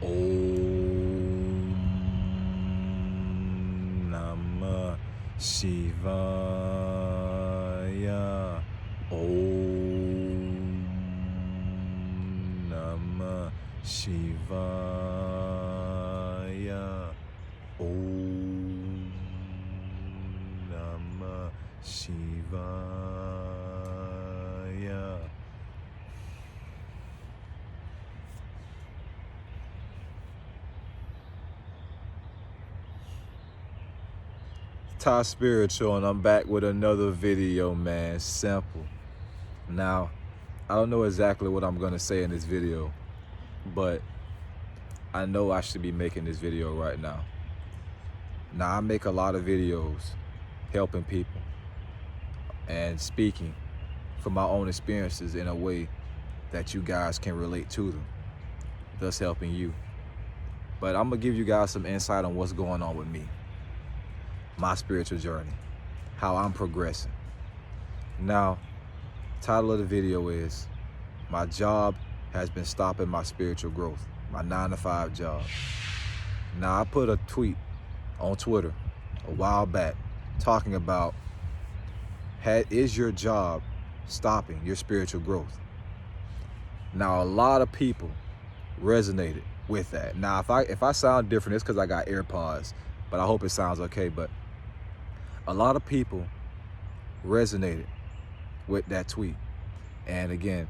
Om Namah Shivaya. Om Namah Shivaya. Om Namah Shivaya. Ty Spiritual, and I'm back with another video, man. Simple. Now, I don't know exactly what I'm gonna say in this video, but I know I should be making this video right now. Now, I make a lot of videos helping people and speaking from my own experiences in a way that you guys can relate to them, thus helping you. But I'm gonna give you guys some insight on what's going on with me, my spiritual journey, how I'm progressing. Now, title of the video is, my job has been stopping my spiritual growth, my 9-to-5 job. Now, I put a tweet on Twitter a while back talking about, is your job stopping your spiritual growth? Now, a lot of people resonated with that. Now, if I sound different, it's because I got AirPods, but I hope it sounds okay. But a lot of people resonated with that tweet. And again,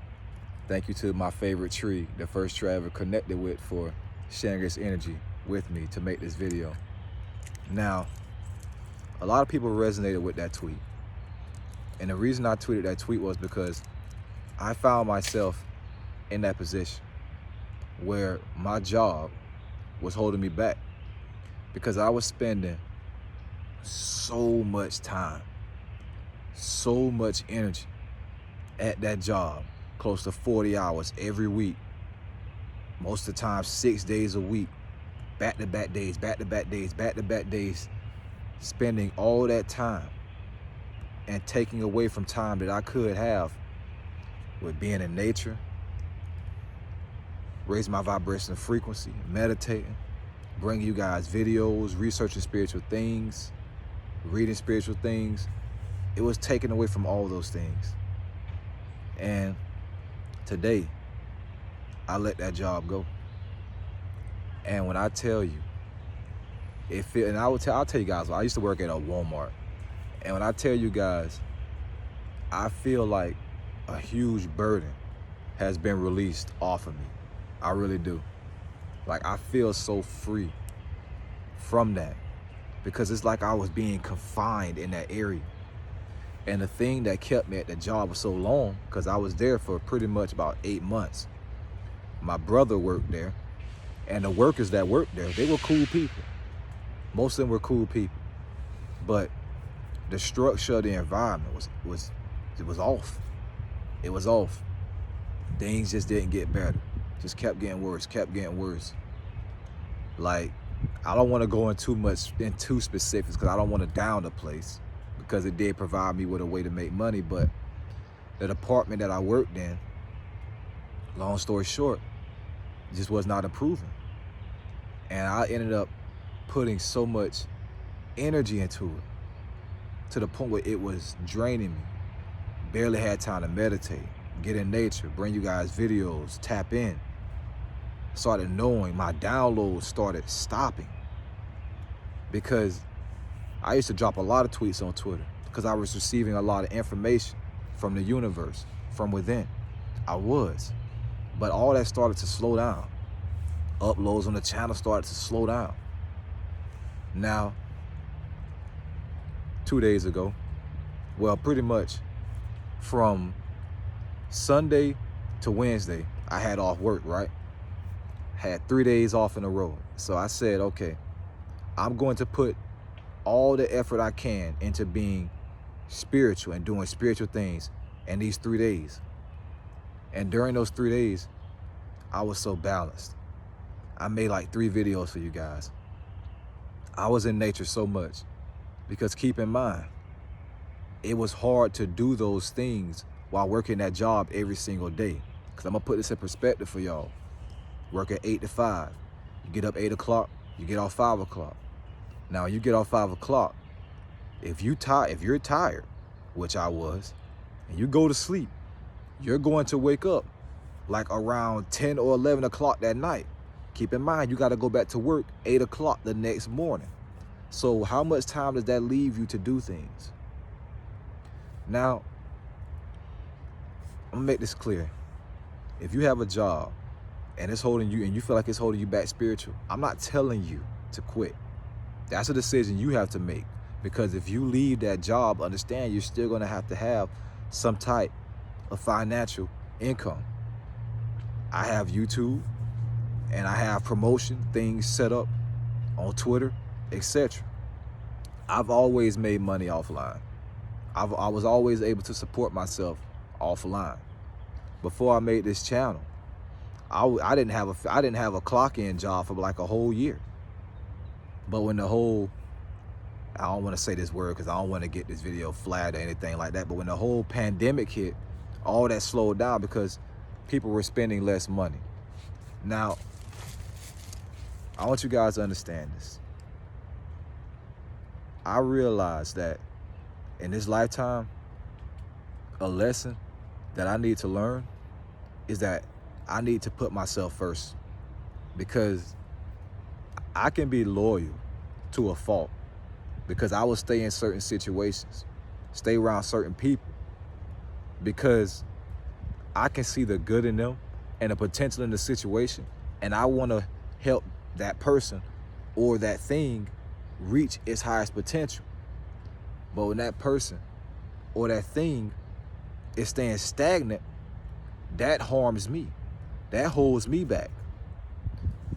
thank you to my favorite tree, the first tree I ever connected with, for sharing its energy with me to make this video. Now, a lot of people resonated with that tweet. And the reason I tweeted that tweet was because I found myself in that position where my job was holding me back, because I was spending so much time, so much energy at that job, close to 40 hours every week, most of the time 6 days a week, back-to-back days, back-to-back days, back-to-back days, spending all that time and taking away from time that I could have with being in nature, raising my vibration frequency, meditating, bringing you guys videos, researching spiritual things, reading spiritual things. It was taken away from all those things. And today, I let that job go. And when I tell you, I'll tell you guys, I used to work at a Walmart. And when I tell you guys, I feel like a huge burden has been released off of me. I really do. Like, I feel so free from that, because it's like I was being confined in that area. And the thing that kept me at the job for so long, because I was there for pretty much about 8 months. My brother worked there, and the workers that worked there, they were cool people. Most of them were cool people. But the structure of the environment was off. It was off. Things just didn't get better. Just kept getting worse, kept getting worse. Like, I don't want to go into specifics, because I don't want to down the place, because it did provide me with a way to make money. But the department that I worked in, long story short, just was not improving. And I ended up putting so much energy into it, to the point where it was draining me. Barely had time to meditate, get in nature, bring you guys videos, tap in. Started knowing my downloads started stopping, because I used to drop a lot of tweets on Twitter, because I was receiving a lot of information from the universe, from within. I was. But all that started to slow down. Uploads on the channel started to slow down. Now, 2 days ago, well, pretty much from Sunday to Wednesday, I had off work, right? Had 3 days off in a row. So I said, okay, I'm going to put all the effort I can into being spiritual and doing spiritual things in these 3 days. And during those 3 days, I was so balanced. I made like 3 videos for you guys. I was in nature so much, because keep in mind, it was hard to do those things while working that job every single day. Because I'm going to put this in perspective for y'all. Working 8 to 5. You get up 8 o'clock, you get off 5 o'clock. Now you get off 5 o'clock. If you're tired, which I was, and you go to sleep, you're going to wake up like around 10 or 11 o'clock that night. Keep in mind, you got to go back to work 8 o'clock the next morning. So how much time does that leave you to do things? Now, I'm gonna make this clear. If you have a job and it's holding you, and you feel like it's holding you back spiritual, I'm not telling you to quit. That's a decision you have to make. Because if you leave that job, understand you're still gonna have to have some type of financial income. I have YouTube and I have promotion things set up on Twitter, etc. I've always made money offline. I was always able to support myself offline. Before I made this channel, I didn't have a clock-in job for like a whole year. But when the whole, I don't want to say this word because I don't want to get this video flagged or anything like that, but when the whole pandemic hit, all that slowed down because people were spending less money. Now, I want you guys to understand this. I realized that in this lifetime, a lesson that I need to learn is that I need to put myself first, because I can be loyal to a fault because I will stay in certain situations, stay around certain people, because I can see the good in them and the potential in the situation, and I want to help that person or that thing reach its highest potential. But when that person or that thing is staying stagnant, that harms me. That holds me back.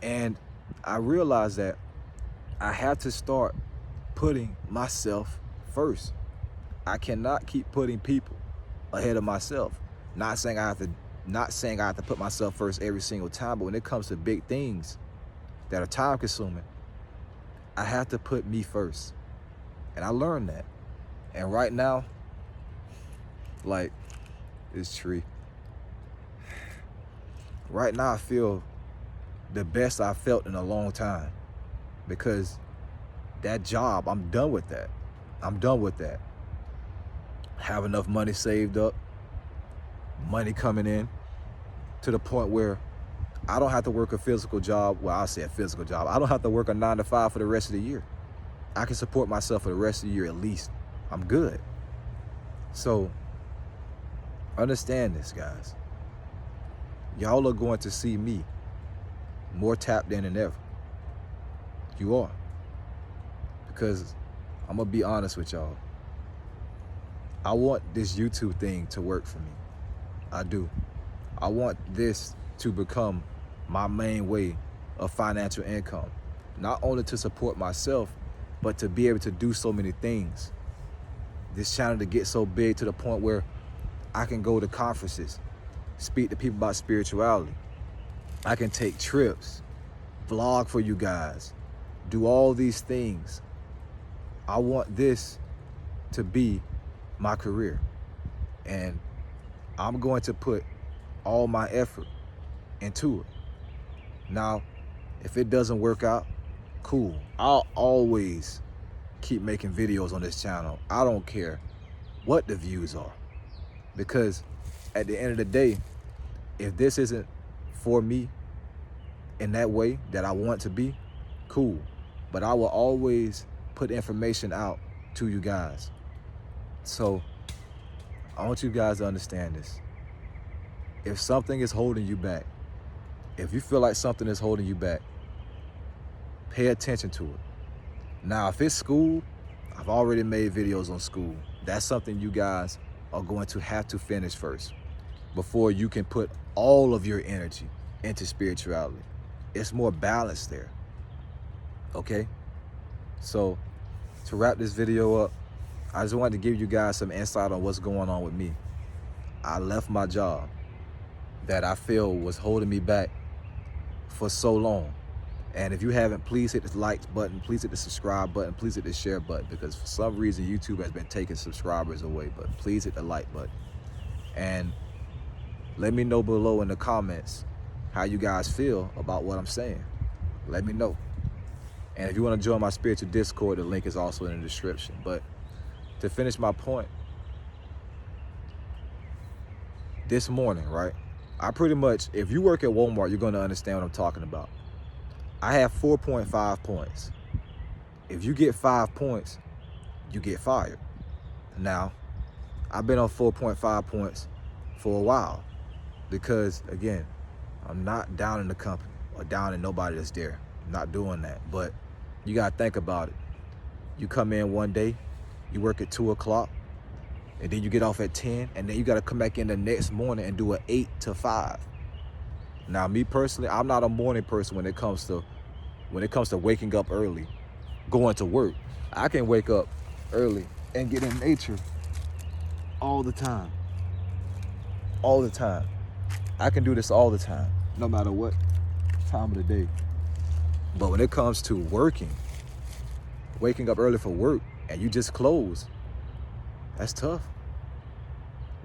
And I realized that I have to start putting myself first. I cannot keep putting people ahead of myself. Not saying I have to put myself first every single time, but when it comes to big things that are time consuming, I have to put me first. And I learned that. And right now, like this tree, right now I feel the best I've felt in a long time, because that job, I'm done with that. I'm done with that. Have enough money saved up, money coming in to the point where I don't have to work a physical job. Well, I'll say a physical job. I don't have to work a 9 to 5 for the rest of the year. I can support myself for the rest of the year at least. I'm good. So understand this, guys. Y'all are going to see me more tapped in than ever. You are. Because I'm going to be honest with y'all. I want this YouTube thing to work for me. I do. I want this to become my main way of financial income. Not only to support myself, but to be able to do so many things. This channel to get so big to the point where I can go to conferences, speak to people about spirituality. I can take trips, vlog for you guys, do all these things. I want this to be my career. And I'm going to put all my effort into it. Now, if it doesn't work out, cool. I'll always keep making videos on this channel. I don't care what the views are, because at the end of the day, if this isn't for me in that way that I want to be, cool. But I will always put information out to you guys. So I want you guys to understand this. If something is holding you back, if you feel like something is holding you back, pay attention to it. Now, if it's school, I've already made videos on school. That's something you guys are going to have to finish first before you can put all of your energy into spirituality. It's more balanced there, okay? So to wrap this video up, I just wanted to give you guys some insight on what's going on with me. I left my job that I feel was holding me back for so long. And if you haven't, please hit the like button, please hit the subscribe button, please hit the share button, because for some reason YouTube has been taking subscribers away, but please hit the like button. And let me know below in the comments how you guys feel about what I'm saying. let me know. And if you want to join my spiritual Discord, the link is also in the description. But to finish my point, this morning, right? I pretty much, if you work at Walmart, you're going to understand what I'm talking about. I have 4.5 points. If you get 5 points, you get fired. Now, I've been on 4.5 points for a while because, again, I'm not down in the company or down in nobody that's there. I'm not doing that. But you got to think about it. You come in one day, you work at 2 o'clock, and then you get off at 10, and then you got to come back in the next morning and do an 8 to 5. Now, me personally, I'm not a morning person when it comes to waking up early, going to work. I can wake up early and get in nature all the time. All the time. I can do this all the time, no matter what time of the day. But when it comes to working, waking up early for work, and you just close, that's tough.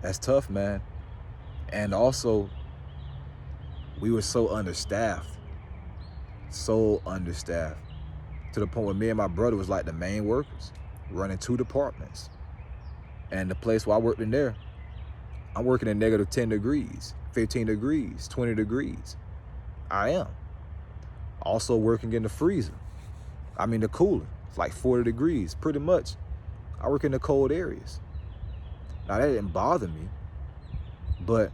That's tough, man. And also, we were so understaffed. So understaffed. To the point where me and my brother was like the main workers, running 2 departments. And the place where I worked in there, I'm working in negative 10 degrees, 15 degrees, 20 degrees. I am. Also working in the freezer. I mean the cooler. It's like 40 degrees, pretty much. I work in the cold areas. Now that didn't bother me, but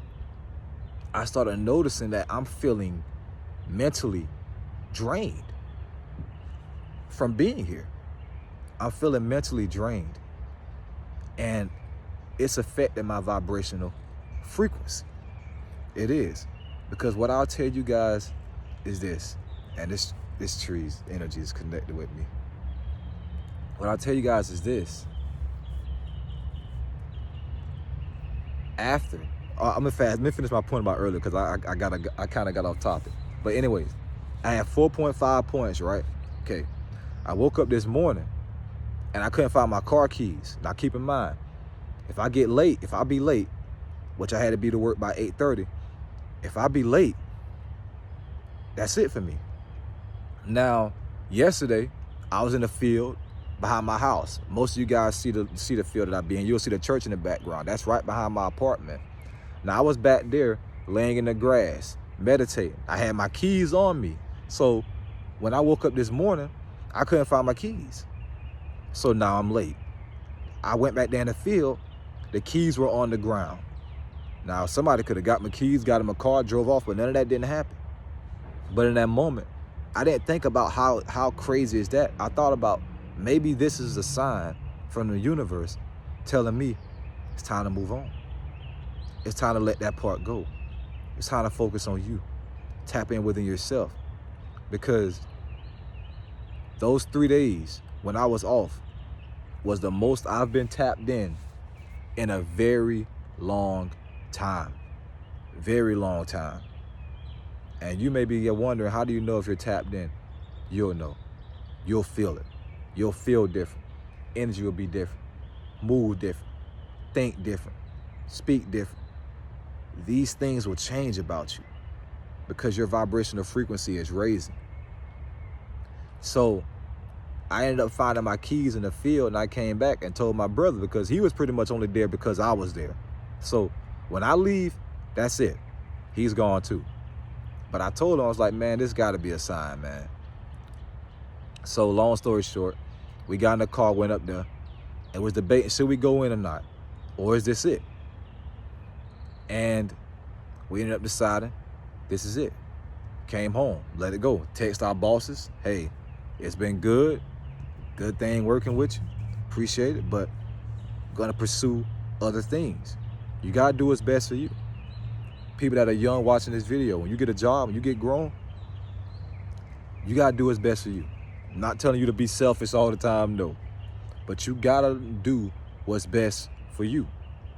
I started noticing that I'm feeling mentally drained from being here. I'm feeling mentally drained, and it's affecting my vibrational frequency. It is, because what I'll tell you guys is this, and this tree's energy is connected with me. What I'll tell you guys is this. After, I'm gonna let me finish my point about earlier, because I kind of got off topic. But anyways, I have 4.5 points, right? Okay. I woke up this morning and I couldn't find my car keys. Now keep in mind, if I be late, which I had to be to work by 8:30, if I be late, that's it for me. Now, yesterday, I was in the field behind my house. Most of you guys see the field that I be in. You'll see the church in the background. That's right behind my apartment. Now, I was back there laying in the grass, meditating. I had my keys on me. So when I woke up this morning, I couldn't find my keys. So now I'm late. I went back there in the field. The keys were on the ground. Now, somebody could have got my keys, got in my car, drove off, but none of that didn't happen. But in that moment, I didn't think about how crazy is that. I thought about maybe this is a sign from the universe telling me it's time to move on. It's time to let that part go. It's time to focus on you. Tap in within yourself. Because those 3 days when I was off was the most I've been tapped in a very long time. Very long time. And you may be wondering, how do you know if you're tapped in? You'll know. You'll feel it. You'll feel different. Energy will be different. Move different. Think different. Speak different. These things will change about you because your vibrational frequency is raising. So I ended up finding my keys in the field, and I came back and told my brother, because he was pretty much only there because I was there. So when I leave, that's it. He's gone too. But I told him, I was like, man, this got to be a sign, man. So long story short, we got in the car, went up there, and was debating, should we go in or not? Or is this it? And we ended up deciding, this is it. Came home, let it go. Text our bosses, hey, it's been good. Good thing working with you. Appreciate it, but gonna pursue other things. You gotta do what's best for you. People that are young watching this video, when you get a job, when you get grown, you gotta do what's best for you. I'm not telling you to be selfish all the time, no. But you gotta do what's best for you,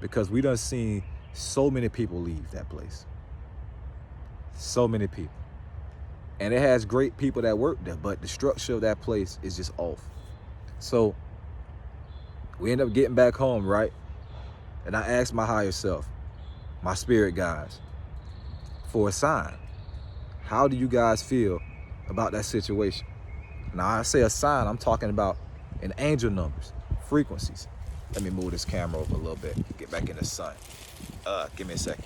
because we done seen so many people leave that place. So many people. And it has great people that work there, but the structure of that place is just off. So we end up getting back home, right? And I asked my higher self, my spirit guides, for a sign. How do you guys feel about that situation. Now, I say a sign, I'm talking about in angel numbers, frequencies. Let me move this camera over a little bit, get back in the sun. Give me a second.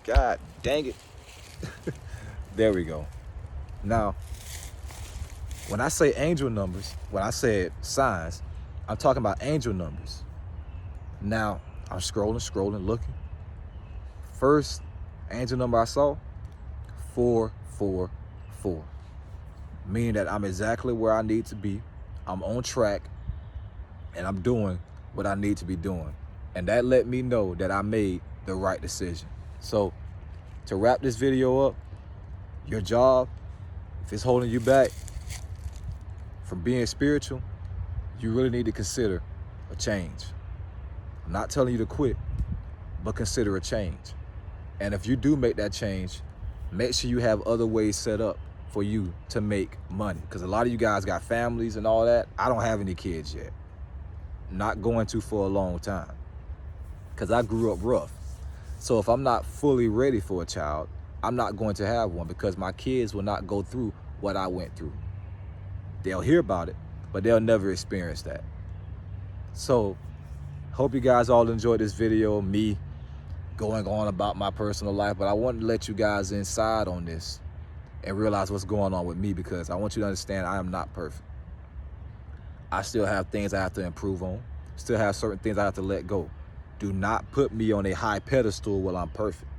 God dang it. There we go. Now, when I say angel numbers, when I said signs, I'm talking about angel numbers. Now, I'm scrolling, looking. First angel number I saw, 444. Meaning that I'm exactly where I need to be. I'm on track, and I'm doing what I need to be doing. And that let me know that I made the right decision. So, to wrap this video up, your job, if it's holding you back from being spiritual, you really need to consider a change. I'm not telling you to quit, but consider a change. And if you do make that change, make sure you have other ways set up for you to make money. Because a lot of you guys got families and all that. I don't have any kids yet. Not going to for a long time. Because I grew up rough. So if I'm not fully ready for a child, I'm not going to have one, because my kids will not go through what I went through. They'll hear about it, but they'll never experience that. So, hope you guys all enjoyed this video, me going on about my personal life, but I wanted to let you guys inside on this and realize what's going on with me, because I want you to understand I am not perfect. I still have things I have to improve on, still have certain things I have to let go. Do not put me on a high pedestal while I'm perfect.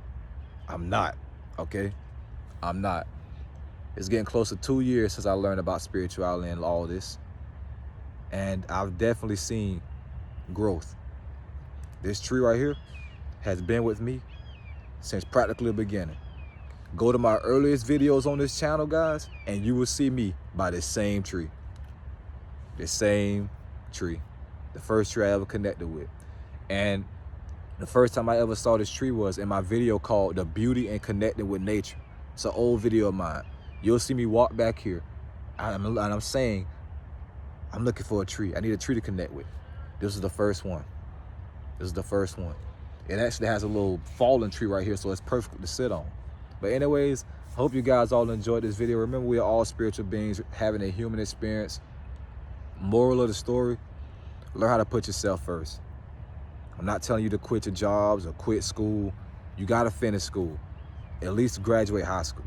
I'm not, okay? I'm not. It's getting close to 2 years since I learned about spirituality and all this. And I've definitely seen growth. This tree right here has been with me since practically the beginning. Go to my earliest videos on this channel, guys, and you will see me by this same tree. This same tree. The first tree I ever connected with. And the first time I ever saw this tree was in my video called The Beauty in Connecting with Nature. It's an old video of mine. You'll see me walk back here, and I'm saying, I'm looking for a tree. I need a tree to connect with. This is the first one. This is the first one. It actually has a little fallen tree right here, so it's perfect to sit on. But anyways, hope you guys all enjoyed this video. Remember, we are all spiritual beings having a human experience. Moral of the story, learn how to put yourself first. I'm not telling you to quit your jobs or quit school. You gotta finish school, at least graduate high school.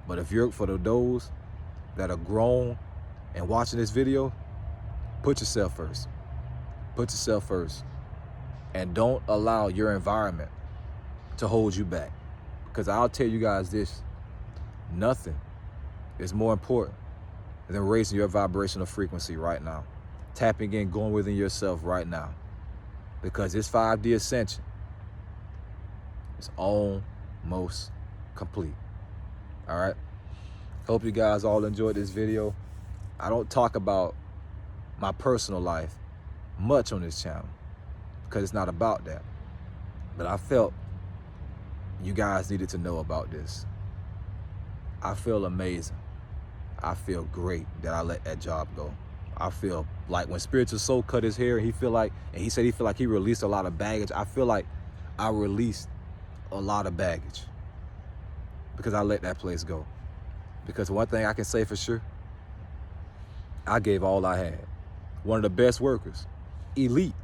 But if you're, for those that are grown and watching this video, put yourself first. Put yourself first. And don't allow your environment to hold you back. Because I'll tell you guys this, nothing is more important than raising your vibrational frequency right now. Tapping in, going within yourself right now. Because this 5D ascension is almost complete. All right. Hope you guys all enjoyed this video. I don't talk about my personal life much on this channel because it's not about that. But I felt you guys needed to know about this. I feel amazing. I feel great that I let that job go. I feel like when Spiritual Soul cut his hair, he said he feel like he released a lot of baggage. I feel like I released a lot of baggage because I let that place go. Because one thing I can say for sure, I gave all I had. One of the best workers, elite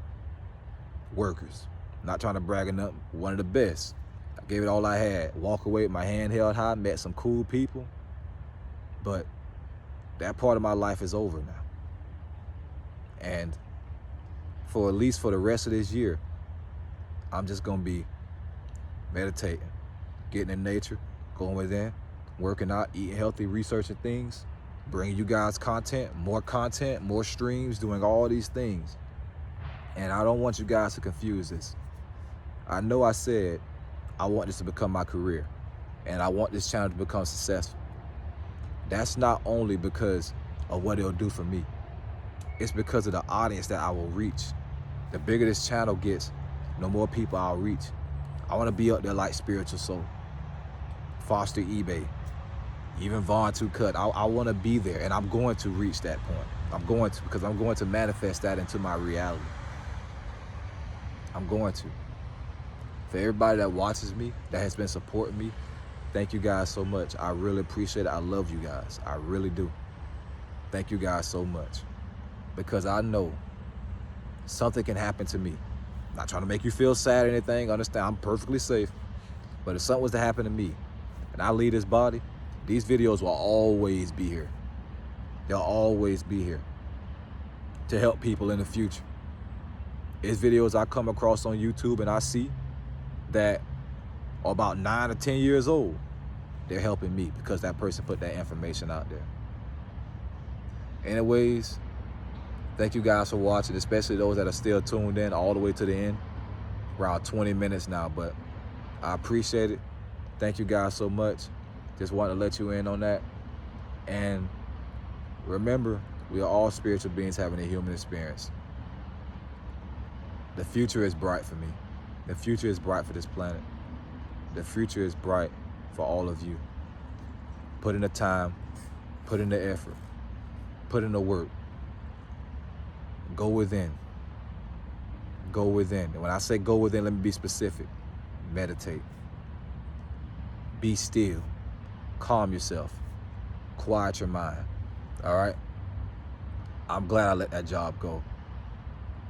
workers. Not trying to brag or nothing, one of the best. I gave it all I had. Walk away with my hand held high, met some cool people. But that part of my life is over now. And for at least for the rest of this year, I'm just gonna be meditating, getting in nature, going within, working out, eating healthy, researching things, bringing you guys content, more streams, doing all these things. And I don't want you guys to confuse this. I know I said I want this to become my career and I want this channel to become successful. That's not only because of what it'll do for me. It's because of the audience that I will reach. The bigger this channel gets, the more people I'll reach. I want to be up there like Spiritual Soul, Foster Ebayy, even Vontoocut. I want to be there, and I'm going to reach that point. I'm going to, because I'm going to manifest that into my reality. I'm going to. For everybody that watches me, that has been supporting me, Thank you guys so much. I really appreciate it. I love you guys. I really do. Thank you guys so much. Because I know something can happen to me. I'm not trying to make you feel sad or anything. Understand, I'm perfectly safe. But if something was to happen to me and I leave this body, these videos will always be here. They'll always be here to help people in the future. It's videos I come across on YouTube and I see that are about 9 or 10 years old. They're helping me because that person put that information out there. Anyways, thank you guys for watching, especially those that are still tuned in all the way to the end. Around 20 minutes now, but I appreciate it. Thank you guys so much. Just wanted to let you in on that. And remember, we are all spiritual beings having a human experience. The future is bright for me. The future is bright for this planet. The future is bright for all of you. Put in the time, put in the effort, put in the work. Go within. Go within. And when I say go within, let me be specific. Meditate. Be still. Calm yourself. Quiet your mind. All right? I'm glad I let that job go.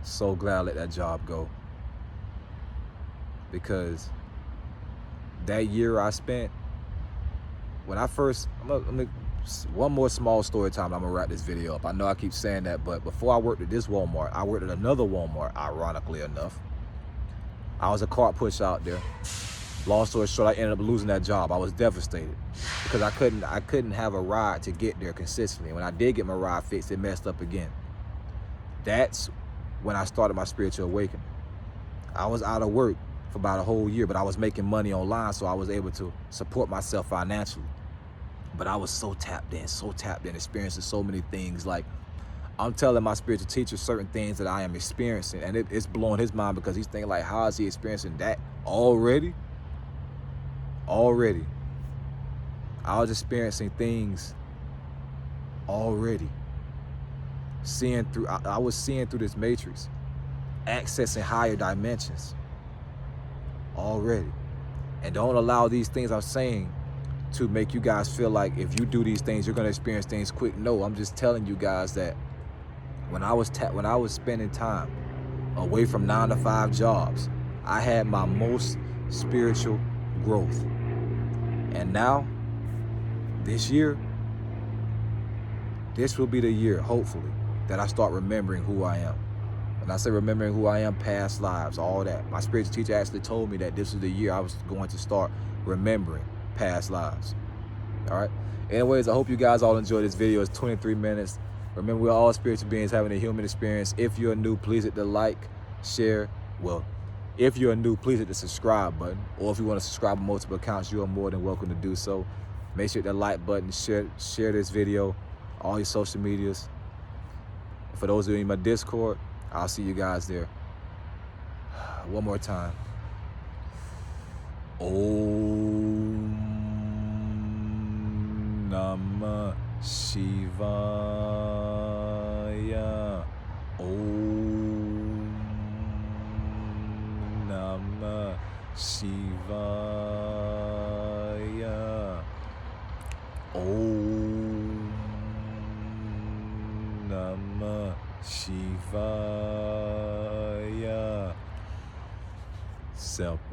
So glad I let that job go. Because that year I spent, when I first, one more small story time, I'm gonna wrap this video up. I know I keep saying that, but before I worked at this Walmart, I worked at another Walmart, ironically enough. I was a cart push out there. Long story short, I ended up losing that job. I was devastated because I couldn't have a ride to get there consistently. When I did get my ride fixed, it messed up again. That's when I started my spiritual awakening. I was out of work for about a whole year, but I was making money online, so I was able to support myself financially. But I was so tapped in, experiencing so many things. Like, I'm telling my spiritual teacher certain things that I am experiencing, and it's blowing his mind because he's thinking like, how is he experiencing that already? Already. I was experiencing things already. I was seeing through this matrix, accessing higher dimensions already. And don't allow these things I'm saying to make you guys feel like if you do these things, you're gonna experience things quick. No, I'm just telling you guys that when I was spending time away from 9 to 5 jobs, I had my most spiritual growth. And now, this year, this will be the year, hopefully, that I start remembering who I am. When I say remembering who I am, past lives, all that. My spiritual teacher actually told me that this was the year I was going to start remembering past lives. All right? Anyways, I hope you guys all enjoyed this video. It's 23 minutes. Remember, we're all spiritual beings having a human experience. If you're new, please hit the like, share. Well, if you're new, please hit the subscribe button. Or if you want to subscribe on multiple accounts, you are more than welcome to do so. Make sure you hit the like button, share this video, all your social medias. For those of you in my Discord, I'll see you guys there. One more time. Om Namah Shivaya. Om Namah Shivaya. Om Namah Shivaya. Simple.